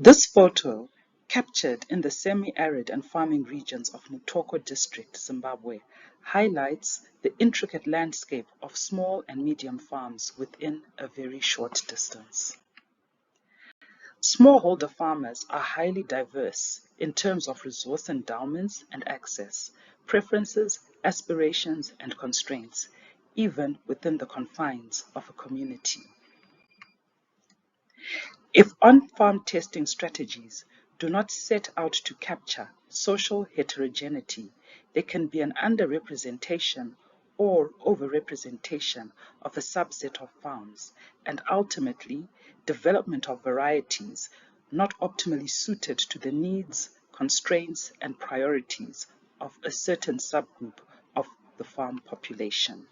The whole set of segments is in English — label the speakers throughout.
Speaker 1: This photo, captured in the semi-arid and farming regions of Mutoko District, Zimbabwe, highlights the intricate landscape of small and medium farms within a very short distance. Smallholder farmers are highly diverse in terms of resource endowments and access, preferences, aspirations, and constraints, even within the confines of a community. If on-farm testing strategies do not set out to capture social heterogeneity, there can be an underrepresentation or overrepresentation of a subset of farms, and ultimately development of varieties not optimally suited to the needs, constraints, and priorities of a certain subgroup of the farm population.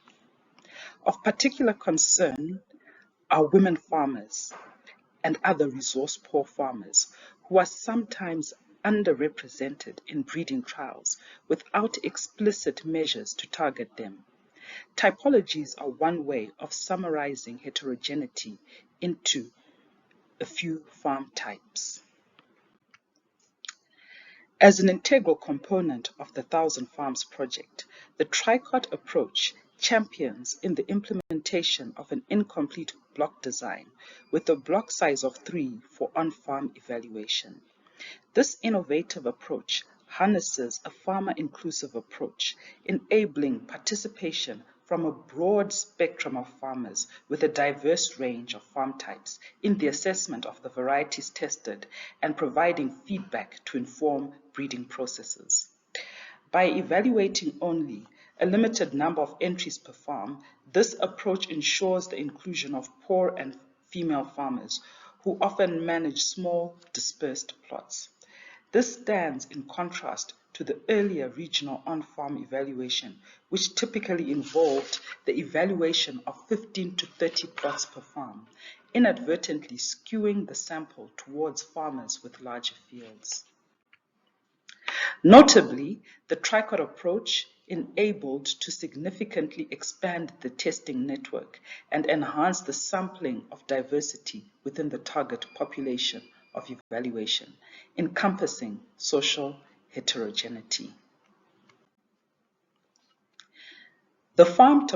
Speaker 1: Of particular concern are women farmers and other resource-poor farmers who are sometimes underrepresented in breeding trials without explicit measures to target them. Typologies are one way of summarizing heterogeneity into a few farm types. As an integral component of the Thousand Farms project, the Tricot approach champions in the implementation of an incomplete block design with a block size of 3 for on-farm evaluation. This innovative approach harnesses a farmer-inclusive approach, enabling participation from a broad spectrum of farmers with a diverse range of farm types in the assessment of the varieties tested and providing feedback to inform breeding processes. By evaluating only a limited number of entries per farm, this approach ensures the inclusion of poor and female farmers who often manage small, dispersed plots. This stands in contrast to the earlier regional on-farm evaluation, which typically involved the evaluation of 15 to 30 plots per farm, inadvertently skewing the sample towards farmers with larger fields. Notably, the Tricot approach enabled to significantly expand the testing network and enhance the sampling of diversity within the target population of evaluation, encompassing social heterogeneity. The farm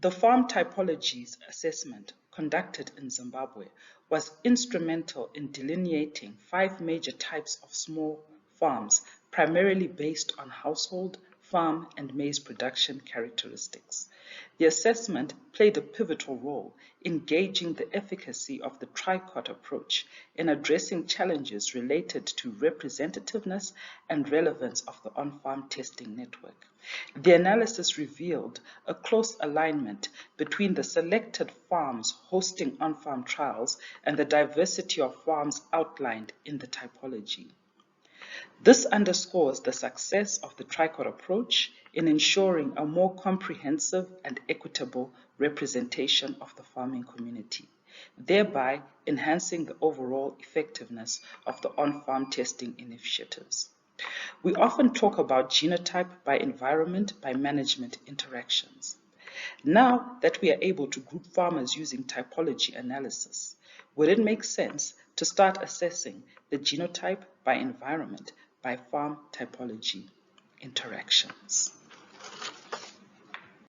Speaker 1: typologies assessment conducted in Zimbabwe was instrumental in delineating 5 major types of small farms, primarily based on household, farm, and maize production characteristics. The assessment played a pivotal role in gauging the efficacy of the Tricot approach in addressing challenges related to representativeness and relevance of the on-farm testing network. The analysis revealed a close alignment between the selected farms hosting on-farm trials and the diversity of farms outlined in the typology. This underscores the success of the Tricot approach in ensuring a more comprehensive and equitable representation of the farming community, thereby enhancing the overall effectiveness of the on-farm testing initiatives. We often talk about genotype by environment by management interactions. Now that we are able to group farmers using typology analysis, would it make sense to start assessing the genotype by environment by farm typology interactions?